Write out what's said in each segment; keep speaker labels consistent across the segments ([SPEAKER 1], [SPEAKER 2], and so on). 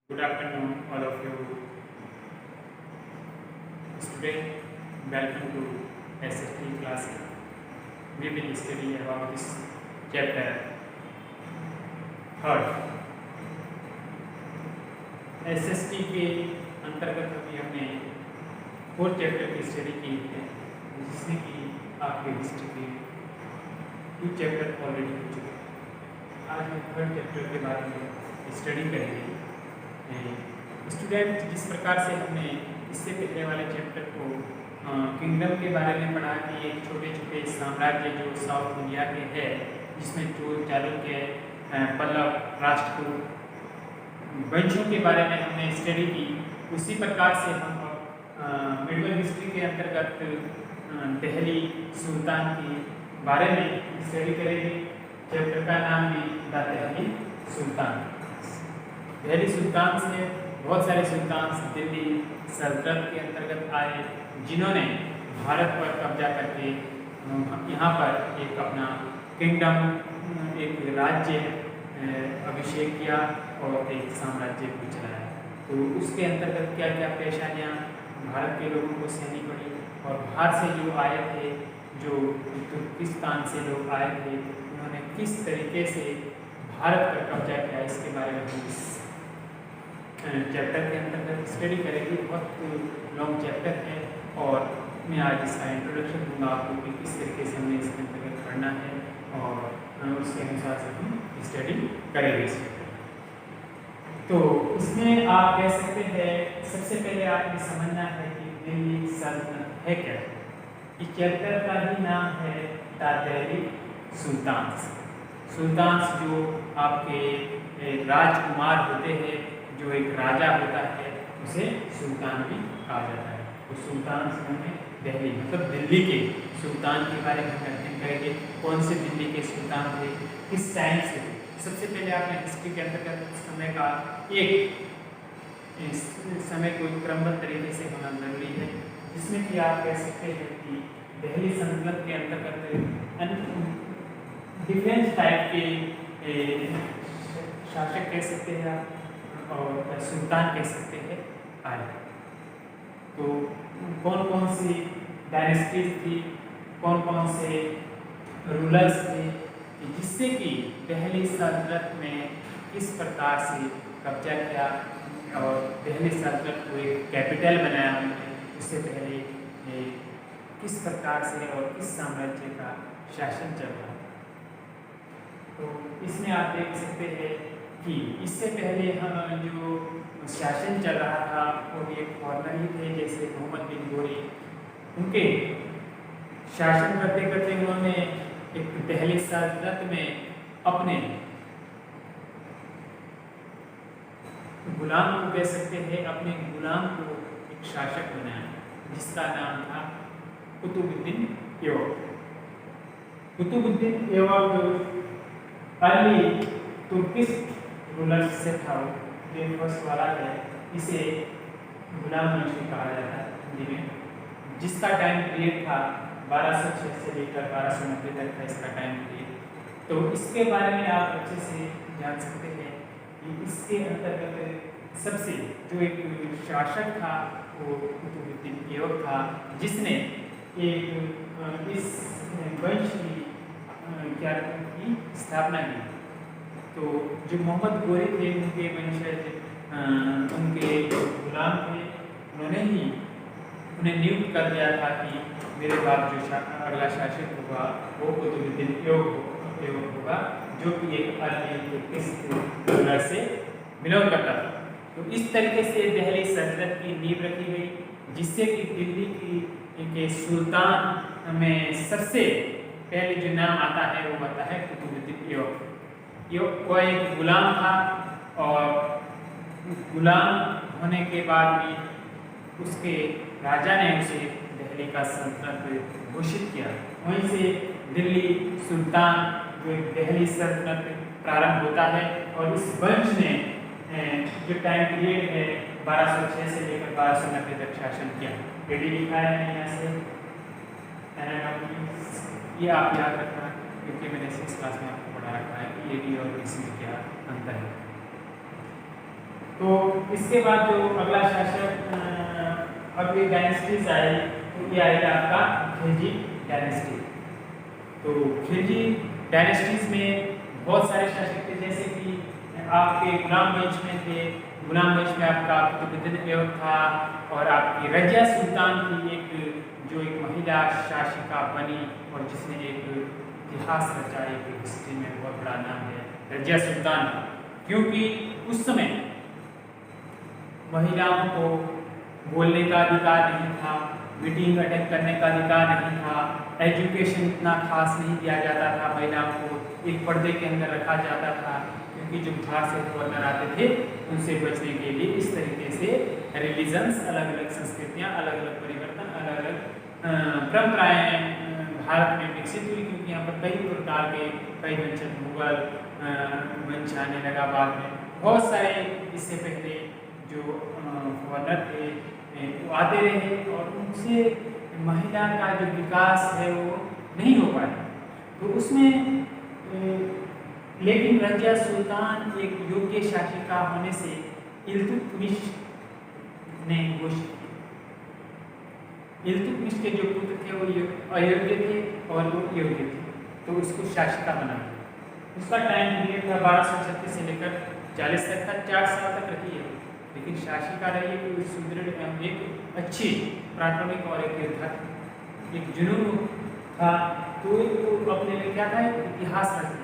[SPEAKER 1] Good afternoon, all of you. Today, welcome to SST class. We will study about this chapter third. SST के अंतर्गत अभी हमने 4 chapter की study की है, जिसमें कि आपके हिस्ट्री के 2 चैप्टर ऑलरेडी हो चुके हैं। आज हम 3rd चैप्टर के बारे में स्टडी करेंगे। स्टूडेंट, जिस प्रकार से हमने इससे पहले वाले चैप्टर को किंगडम के बारे में पढ़ा कि एक छोटे छोटे साम्राज्य जो साउथ इंडिया के है, जिसमें जो चालुक्य, पल्लव, राष्ट्रकूट वंशों के बारे में हमने स्टडी की, उसी प्रकार से हम मिडिवल हिस्ट्री के अंतर्गत दिल्ली सुल्तान के बारे में स्टडी करेंगे। चैप्टर का नाम भी द दिल्ली सुल्तान। दिल्ली सुल्तान से बहुत सारे सुल्तान दिल्ली सल्तनत के अंतर्गत आए, जिन्होंने भारत पर कब्जा करके यहाँ पर एक अपना किंगडम, एक राज्य अभिषेक किया और एक साम्राज्य को चलाया। तो उसके अंतर्गत क्या क्या परेशानियाँ भारत के लोगों को सहनी पड़ी, और बाहर से जो आए थे, जो तुर्किस्तान से लोग आए थे, उन्होंने किस तरीके से भारत पर कब्जा किया, इसके बारे में हम इस चैप्टर के अंतर्गत स्टडी करेंगे। बहुत लॉन्ग चैप्टर है और मैं आज इसका इंट्रोडक्शन दूंगा आपको कि किस तरीके से हमें इसके अंतर्गत पढ़ना है, और उसके अनुसार से हम स्टडी करेंगे इस चैप्टर। तो इसमें आप कह सकते हैं, सबसे पहले आपने समझना है कि दिल्ली सल्तनत है क्या। इस चैप्टर का ही नाम है द दिल्ली सुल्तान। सुल्तान जो आपके राजकुमार होते हैं, जो एक राजा होता है, उसे सुल्तान भी कहा जाता है। तो सुल्तान में दिल्ली मतलब दिल्ली के सुल्तान के बारे में अध्ययन करेंगे। कौन से दिल्ली के सुल्तान थे, किस टाइम से। सबसे पहले आपने हिस्ट्री के अंतर्गत समय का एक समय को क्रमबद्ध तरीके से होना जरूरी है, जिसमें कि आप कह सकते हैं कि दिल्ली सल्तनत के अंतर्गत डिफरेंट टाइप के शासक कह सकते हैं आप, और सुल्तान कह सकते हैं आए। तो कौन कौन सी डायनेस्टीज थी, कौन कौन से रूलर्स थे, जिससे कि दिल्ली सल्तनत में किस प्रकार से कब्जा किया और दिल्ली सल्तनत को एक कैपिटल बनाया उन्होंने। उससे पहले किस प्रकार से और किस साम्राज्य का शासन चल रहा। तो इसमें आप देख सकते हैं कि इससे पहले हम जो शासन चल रहा था वो भी एक फॉर्मर ही थे, जैसे मोहम्मद बिन गोरी। उनके शासन करते करते उन्होंने एक दिल्ली सल्तनत में अपने गुलाम को कह सकते हैं, अपने गुलाम को एक शासक बनाया, जिसका नाम था Qutbuddin Aibak. Qutbuddin Aibak early Turkish ruler से था, जो फर्स्ट वाला है, इसे गुलाम वंशी कहा जाता है हिंदी में, जिसका टाइम पीरियड था 1206 से लेकर 1290 तक था इसका टाइम पीरियड। तो इसके बारे में आप अच्छे से जान सकते हैं कि इसके अंतर्गत सबसे जो एक शासक था वो कुतुबुद्दीन ऐबक था, जिसने एक इस वंश की स्थापना की। तो जो मोहम्मद गोरी थे, उनके वंशज, उनके गुलाम थे, उन्होंने ही उन्हें नियुक्त कर दिया था कि मेरे बाद जो अगला शासक होगा वो कुतुबुद्दीन ऐबक होगा, जो कि एक अर्ली तुर्किश रूलर से बिलोंग करता था। तो इस तरीके से दिल्ली सल्तनत की नींव रखी गई, जिससे कि दिल्ली के सुल्तान में सबसे पहले जो नाम आता है वो आता है कुतुबुद्दीन ऐबक। वो एक गुलाम था, और गुलाम होने के बाद भी उसके राजा ने उसे दिल्ली का सल्तनत घोषित किया। वहीं से दिल्ली सुल्तान जो एक दिल्ली सल्तनत प्रारंभ होता है, और इस वंश ने जो टाइम पीरियड है 1206 से लेकर 1290 तक शासन किया। एडी लिखा है यहाँ से, ये आप याद रखना, क्योंकि मैंने 6 क्लास में आपको पढ़ा रखा है कि एडी और इसमें क्या अंतर है। तो इसके बाद जो अगला शासक अगली डायनेस्टीज आई, तो ये आएगा आपका खिलजी डायनेस्टी। तो खिलजी डायनेस्टीज में बहुत सारे शासक थे, जैसे कि आपके गुलाम वंश में थे। गुलाम वंश में आपका कुतुबुद्दीन ऐबक था, और आपकी रजिया सुल्तान थी, एक महिला शासिका बनी और जिसने एक इतिहास रचा, एक हिस्ट्री में बहुत बड़ा नाम है रजिया सुल्तान। क्योंकि उस समय महिलाओं को बोलने का अधिकार नहीं था, मीटिंग अटेंड करने का अधिकार नहीं था, एजुकेशन इतना खास नहीं दिया जाता था, महिलाओं को एक पर्दे के अंदर रखा जाता था, क्योंकि जो बाहर से फॉरेनर आते थे उनसे बचने के लिए इस तरीके से रिलीजन्स, अलग अलग संस्कृतियाँ, अलग अलग परिवर्तन, अलग अलग परंपराएं भारत में विकसित हुई। क्योंकि यहाँ पर कई प्रकार के कई वंशज मुगल वंश आने लगा बाद में, बहुत सारे इससे पहले जो फॉरेनर थे वो आते रहे, और उनसे महिला का जो विकास है वो नहीं हो पाया। तो उसमें लेकिन रजिया सुल्तान एक योग्य शासिका होने से इल्तुतमिश ने घोषित की। इल्तुतमिश के जो पुत्र थे वो अयोग्य थे और वो योग्य थे, तो उसको शासिका बना। उसका टाइम पीरियड था 1236 से लेकर 40 तक था, 4 साल तक रही है, लेकिन शासिका रही है कि सुदृढ़, एक अच्छी प्राथमिक और एक जुनून था। तो अपने लिए क्या था, इतिहास रखना।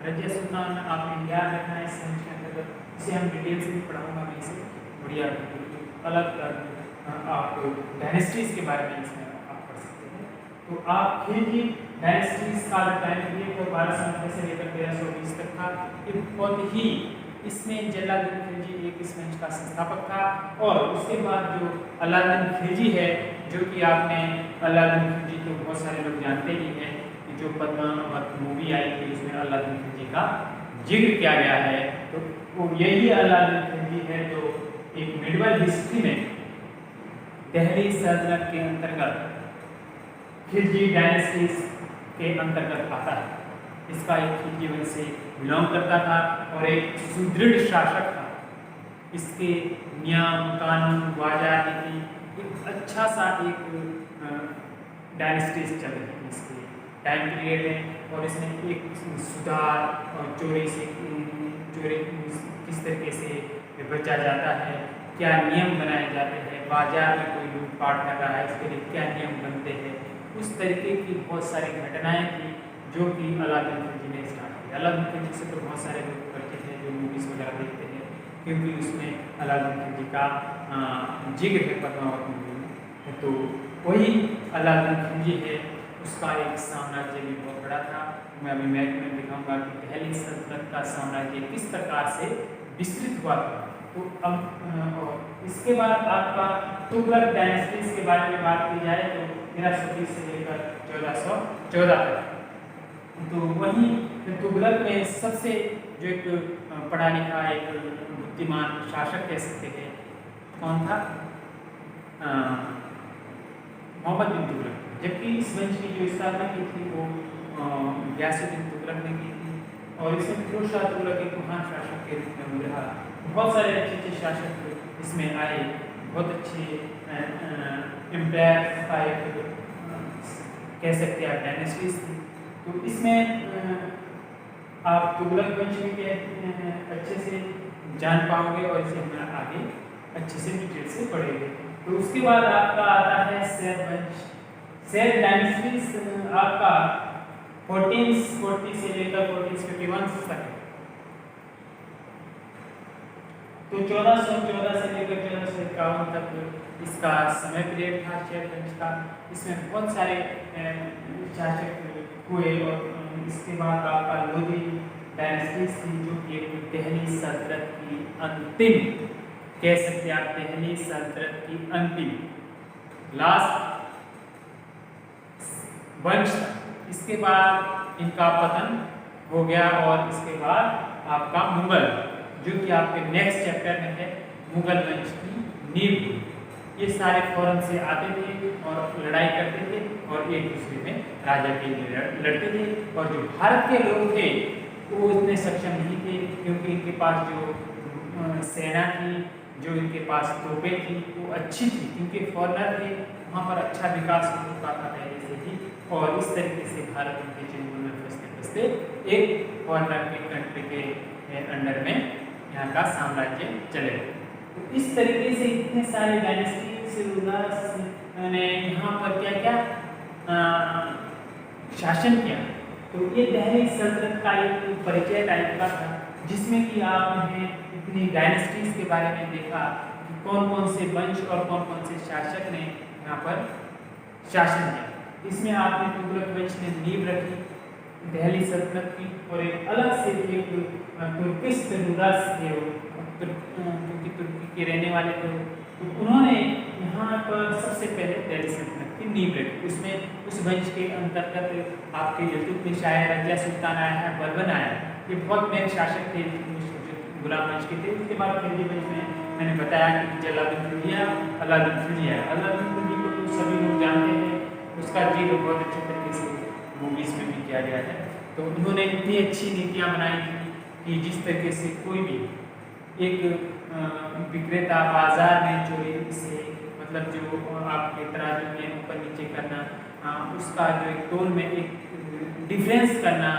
[SPEAKER 1] रजिया सुल्तान आपने याद रखना है इस के अंतर्गत, इसे हम डिटेल से भी पढ़ाऊंगा मैं, इसे बढ़िया अलग आप डायनेस्टीज के बारे में इसमें आप पढ़ सकते हैं। तो आप खिलजी डायनेस्टीज का टाइम पीरियड 1290 से लेकर 1320 तक था। ये बहुत ही, इसमें जलालुद्दीन खिलजी एक इस वंश का संस्थापक था, और उसके बाद जो अलाउद्दीन खिलजी है, जो कि आपने अलाउद्दीन खिलजी तो बहुत सारे लोग जानते ही हैं, जो पद्मावत मूवी आई थी उसमें अलाउद्दीन खिलजी का जिक्र किया गया है। तो वो यही अलाउद्दीन खिलजी है जो एक मिडवल हिस्ट्री में दिल्ली सल्तनत के अंतर्गत खिलजी डायनेस्टीज के अंतर्गत आता है। इसका एक खिलजी वंश से बिलोंग करता था और एक सुदृढ़ शासक था। इसके नियम कानून बाजार नीति एक अच्छा सा एक डायनेस्टीज चल रही थी इसके टाइम पीरियड में, और इसने एक सुधार और चोरी किस तरीके से बचा जाता है, क्या नियम बनाए जाते हैं, बाजार में कोई लूटपाट कर रहा है इसके लिए क्या नियम बनते हैं, उस तरीके की बहुत सारी घटनाएं थी जो कि अलाउद्दीन खिलजी ने स्टार्ट की। अलाउद्दीन खिलजी से तो बहुत सारे लोग परिचित हैं जो मूवीज़ वगैरह देखते हैं, क्योंकि उसमें अलाउद्दीन खिलजी का जिक्र है पद्मावत मूवी में। तो वही अलाउद्दीन खिलजी है, उसका एक साम्राज्य भी बहुत बड़ा था। मैं अभी मैप में दिखाऊंगा कि दिल्ली सल्तनत का साम्राज्य किस प्रकार से विस्तृत हुआ था। तो अब इसके बाद आपका तुगलक डायनेस्टीज के बारे में बात की जाए तो 1320 से लेकर 1414 तक। तो वहीं तुगलक में सबसे जो एक पढ़ा लिखा एक बुद्धिमान शासक कह सकते हैं, कौन था? मोहम्मद बिन तुगलक। जबकि इस वंश की जो स्थापना की थी वो गयासुद्दीन तुगलक ने की थी, और इसमें फिरोज शाह तुगलक एक महान शासक के रूप में रहा। बहुत सारे अच्छे अच्छे शासक इसमें आए, बहुत अच्छे एम्पायर का एक कह सकते हैं आप डायनेस्टीज थी। तो इसमें आप तुगलक वंश के अच्छे से जान पाओगे और इसे हम आगे अच्छे से डिटेल से पढ़ेंगे। तो उसके बाद आपका आता है सैद वंश। सैद डायनेस्टीज आपका 1440 से लेकर 1451 तक। तो 1414 से लेकर 1451 तक इसका समय पीरियड था सैद वंश का। इसमें बहुत सारे शासक हुए, और इसके बाद आपका लोधी डायनेस्टीज थी जो कि एक दिल्ली सल्तनत की अंतिम कह सकते हैं आप, दिल्ली सल्तनत की अंतिम लास्ट वंश। इसके बाद इनका पतन हो गया, और इसके बाद आपका मुगल जो कि आपके नेक्स्ट चैप्टर में है, मुगल वंश की नींव। ये सारे फौरन से आते थे और लड़ाई करते थे और एक दूसरे में राजा के लिए लड़ते थे, और जो भारत के लोग थे वो इतने सक्षम नहीं थे, क्योंकि इनके पास जो सेना थी, जो इनके पास तोपें थी वो अच्छी थी, क्योंकि फॉरनर थे, वहाँ पर अच्छा विकास हो चुका था पहले से ही, और इस तरीके से भारत उनके चंगुल में फंसते फंसते एक फॉरनर के कंट्री के अंडर में यहाँ का साम्राज्य चले। तो इस तरीके से इतने सारे डायनेस्टीज ने यहाँ पर क्या क्या शासन किया। तो ये दिल्ली सल्तनत का एक परिचय टाइप का था, जिसमें कि आपने इतनी डायनेस्टीज के बारे में देखा कि कौन कौन से वंश और कौन कौन से शासक ने यहाँ पर शासन किया। इसमें आपने तुगलक वंश ने नींव रखी दिल्ली सल्तनत की, और एक अलग से एक तुर्किश तनुरास थे, क्योंकि तुर्की के रहने वाले थे, तो उन्होंने यहाँ पर सबसे पहले दिल्ली सल्तनत की नींव रखी। उसमें उस वंश के अंतर्गत आपके इल्तुतमिश आया, रजिया सुल्तान आया है, बलबन आया, ये बहुत मेन शासक थे गुलाम वंश के थे। उसके बाद खिलजी वंश में मैंने बताया कि जलालुद्दीन खिलजी, अलाउद्दीन खिलजी है। अलाउद्दीन खिलजी को तो सभी लोग जानते हैं, उसका जिक्र बहुत अच्छे तरीके से मूवीज में भी किया गया है। तो उन्होंने इतनी अच्छी नीतियाँ बनाई थी कि जिस तरीके से कोई भी एक विक्रेता बाजार में चोरी से, मतलब जो आपके तराजू में ऊपर नीचे करना, उसका जो एक तोल में एक डिफरेंस करना,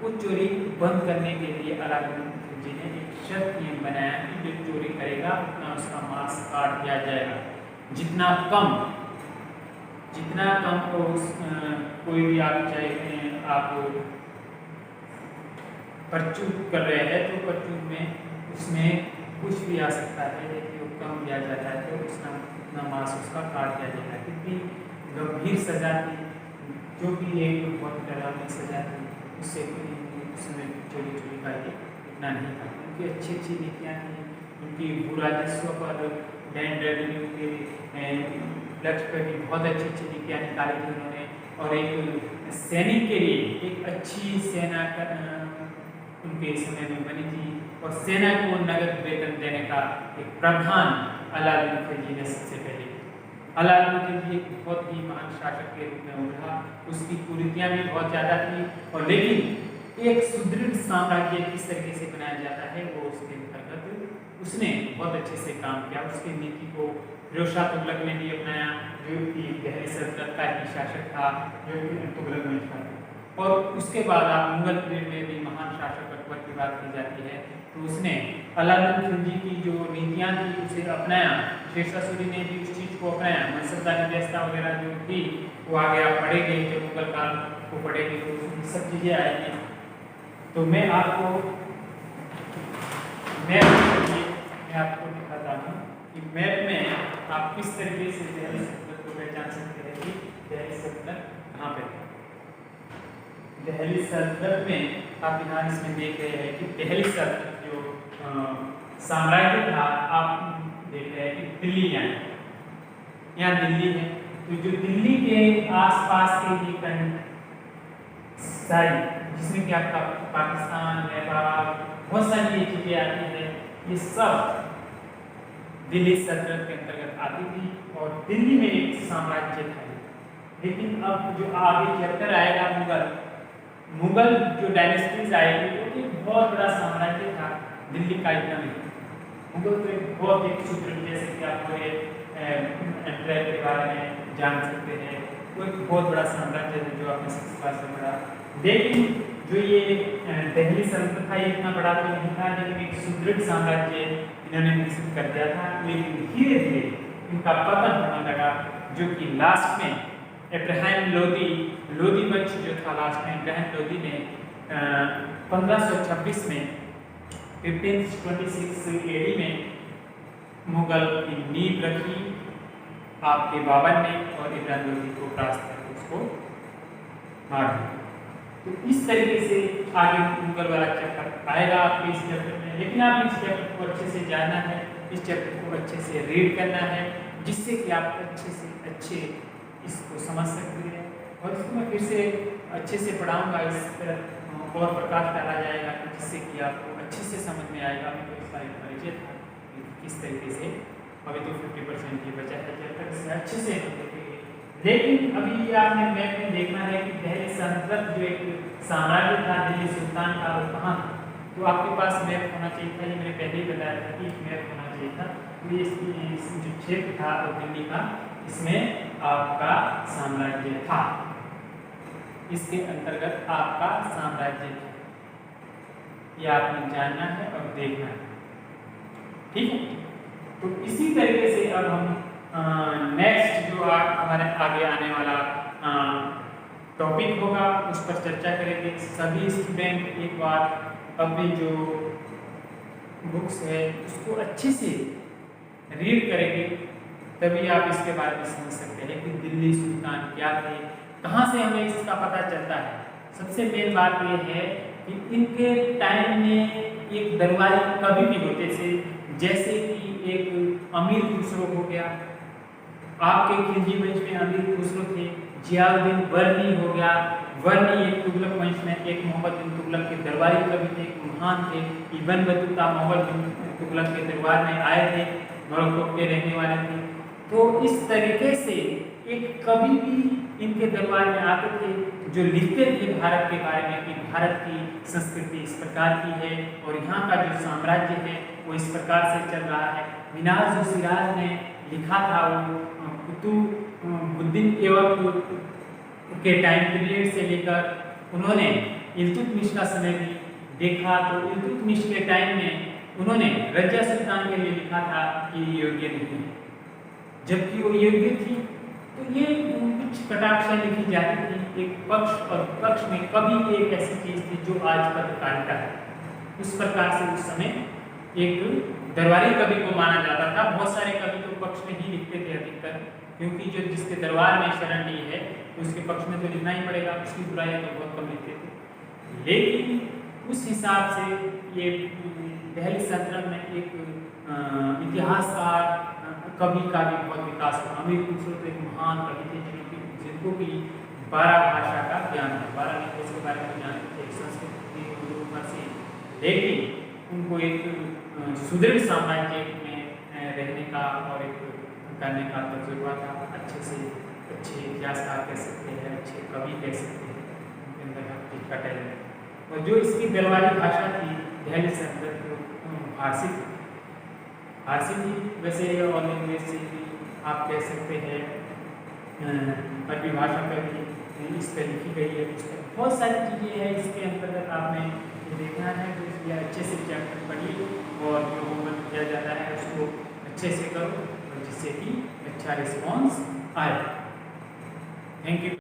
[SPEAKER 1] वो चोरी बंद करने के लिए अलाउद्दीन खिलजी ने एक शर्त नियम बनाया कि जो चोरी करेगा उतना उसका मांस काट दिया जाएगा। जितना कम हो कोई भी आप चाहे आप परचून कर रहे हैं, तो परचून में उसमें कुछ भी आ सकता है, यदि वो कम दिया जाता है तो उतना मांस उसका काट दिया जाएगा। कितनी गंभीर सजा थी, जो कि एक बहुत डरावनी सजा थी, उससे उसमें चोरी का इतना नहीं था। उनकी अच्छी नीतियाँ थी, उनकी भू राजस्व पर लैंड रेवेन्यू के लक्ष्य पर भी बहुत अच्छी नीतियाँ निकाली थी उन्होंने, और एक सैनिक के लिए एक अच्छी सेना उनके समय में बनी थी, और सेना को नगद वेतन देने का एक प्रावधान अलाउद्दीन खिलजी ने सबसे पहले। अलाउद्दीन खिलजी एक बहुत ही महान शासक के रूप में उभरा, उसकी कुरीतियाँ भी बहुत ज़्यादा थी, और लेकिन एक सुदृढ़ साम्राज्य किस तरीके से बनाया जाता है वो उसके अंतर्गत उसने बहुत अच्छे से काम किया। उसकी नीति को फिरोज शाह तुगलक ने भी अपनाया, जो कि दिल्ली सल्तनत का ही शासक था, जो कि तुगलक वंश का था। और उसके बाद आप मुगल पीरियड में भी महान शासक अकबर की बात की जाती है, तो उसने अलाउद्दीन खिलजी की जो नीतियाँ थी उसे अपनाया। शेरशाह सूरी ने भी उस चीज़ को अपनाया। मनसबदारी व्यवस्था वगैरह जो थी वो आगे आप पढ़ेंगे, जब मुगल काल को पढ़ेंगे तो उसमें सब चीज़ें आएंगी। तो मैं आपको दिखाता हूँ कि मैप में आप किस तरीके से दिल्ली सल्तनत को पहचान सकते हैं कि दिल्ली सल्तनत कहाँ पे है। दिल्ली सल्तनत में आप यहाँ इसमें देख रहे हैं कि दिल्ली सल्तनत जो साम्राज्य था, आप देख रहे हैं कि दिल्ली यहाँ दिल्ली है। तो जो दिल्ली के आसपास के ये साइड, जिसमें कि आपका पाकिस्तान, नेपाल, बहुत सारी ये चीज़ें आती हैं, ये सब दिल्ली सल्तनत के अंतर्गत आती थी, और दिल्ली में एक साम्राज्य था। लेकिन अब जो आगे चैप्टर आएगा मुगल जो डायनेस्टीज आएगी, तो एक बहुत बड़ा साम्राज्य था, दिल्ली का इतना नहीं। मुगल तो एक बहुत एक सुदृढ़, जैसे कि आपको एम्पायर के बारे में जान सकते हैं, वो एक बहुत बड़ा साम्राज्य है जो आपने सबसे पास में पढ़ा। लेकिन जो ये दिल्ली सल्तनत था, इतना बड़ा तो नहीं था, लेकिन एक सुदृढ़ साम्राज्य इन्होंने विकसित कर दिया था। लेकिन धीरे धीरे इनका पतन होने लगा, जो कि लास्ट में इब्राहिम लोदी वंश जो था, लास्ट में इब्राहिम लोदी ने 1526 में 1526 AD में मुगल की नींव रखी आपके बाबर ने, और इब्राहिम लोदी को परास्त करके उसको मार दिया। तो इस तरीके से आगे मुगल वाला चैप्टर आएगा आपके इस चैप्टर में। लेकिन आप इस चैप्टर को अच्छे से जानना है, इस चैप्टर को अच्छे से रीड करना है, जिससे कि आप अच्छे से अच्छे इसको समझ सकते हैं। और इसको मैं फिर से अच्छे से पढ़ाऊँगा, इस तरह और प्रकाश डाला जाएगा, जिससे कि आपको अच्छे से समझ में आएगा। अभी तो इसका एक परिचय था किस तरीके से, अभी तो 50% ही बचा है चैप्टर, इससे अच्छे से हम देखेंगे। लेकिन अभी ये आपने मैप में देखना है कि दिल्ली सल्तनत जो एक साम्राज्य था, दिल्ली सुल्तान का, वो कहाँ था। तो आपके पास मैप होना चाहिए था, ये मैंने पहले ही बताया था कि मैप होना चाहिए था। तो ये इस जो क्षेत्र था और दिल्ली का, इसमें आपका साम्राज्य था, इसके अंतर्गत आपका साम्राज्य था। ये आपने जानना है और देखना है, ठीक है। तो इसी तरीके से अब हम नेक्स्ट जो हमारे आगे आने वाला टॉपिक होगा उस पर चर्चा करेंगे। सभी स्टूडेंट एक बार अपनी जो बुक्स है उसको अच्छे से रीड करेंगे, तभी आप इसके बारे में समझ सकते हैं कि दिल्ली सुल्तान क्या थे, कहाँ से हमें इसका पता चलता है। सबसे मेन बात यह है कि इनके टाइम में एक दरबारी कवि भी होते थे, जैसे कि एक अमीर खुसरो हो गया, आपके खिलजी वंश में अमीर खुसरो थे, जियाउद्दीन वर्नी हो गया, वर्नी एक तुगलक वंश में एक मोहम्मद बिन तुगलक के दरबारी कवि थे, महान थे। इब्न बतूता मोहम्मद बिन तुगलक के दरबार में आए थे, मोरक्को के रहने वाले थे। तो इस तरीके से एक कवि भी इनके दरबार में आते थे जो लिखते थे भारत के बारे में कि भारत की संस्कृति इस प्रकार की है और यहाँ का जो साम्राज्य है वो इस प्रकार से चल रहा है। मिनाज-उस-सिराज ने लिखा था, वो कुतुबुद्दीन ऐबक के टाइम पीरियड से लेकर उन्होंने इल्तुतमिश का समय भी देखा। तो इल्तुतमिश के टाइम में उन्होंने रजिया सुल्तान के लिए लिखा था कि योग्य नहीं है, जबकि वो योग्य थी। तो ये कुछ कटाक्षें लिखी जाती थी, एक पक्ष और विपक्ष में कभी एक ऐसी चीज थी जो आज पत्रकारिता है। उस प्रकार से उस समय एक दरबारी कवि को माना जाता था। बहुत सारे कवि तो पक्ष में ही लिखते थे अधिकतर, क्योंकि जो जिसके दरबार में शरण ली है तो उसके पक्ष में तो लिखना ही पड़ेगा, उसकी बुराई तो बहुत कम लिखते थे। लेकिन उस हिसाब से ये दिल्ली सल्तनत में एक इतिहासकार कवि का भी बहुत विकास हुआ। अमीर खुसरो तो एक महान कवि थे जिनको की 12 भाषा का ज्ञान है, 12 लैंग्वेज के बारे में जानते थे, संस्कृत, उर्दू, फारसी। लेकिन उनको एक सुदृढ़ साम्राज्य में रहने का और एक करने का तजुर्बा था। अच्छे इतिहासकार कह सकते हैं, अच्छे कवि कह सकते हैं, उनके अंदर हर चीज का टैलेंट। और जो इसकी दरबारी भाषा थी दिल्ली सल्तनत फारसी थी, फारसी थी। वैसे और लैंग्वेज से भी आप कह सकते हैं, अरबी भाषा पर भी इस पर लिखी गई है। इस पर बहुत सारी चीज़ें हैं, इसके अंतर्गत आपने देखना है तो इसलिए अच्छे से चैप्टर पढ़िए और जो होमवर्क किया जाता है उसको अच्छे से करो और जिससे कि अच्छा रिस्पॉन्स आए। Thank you.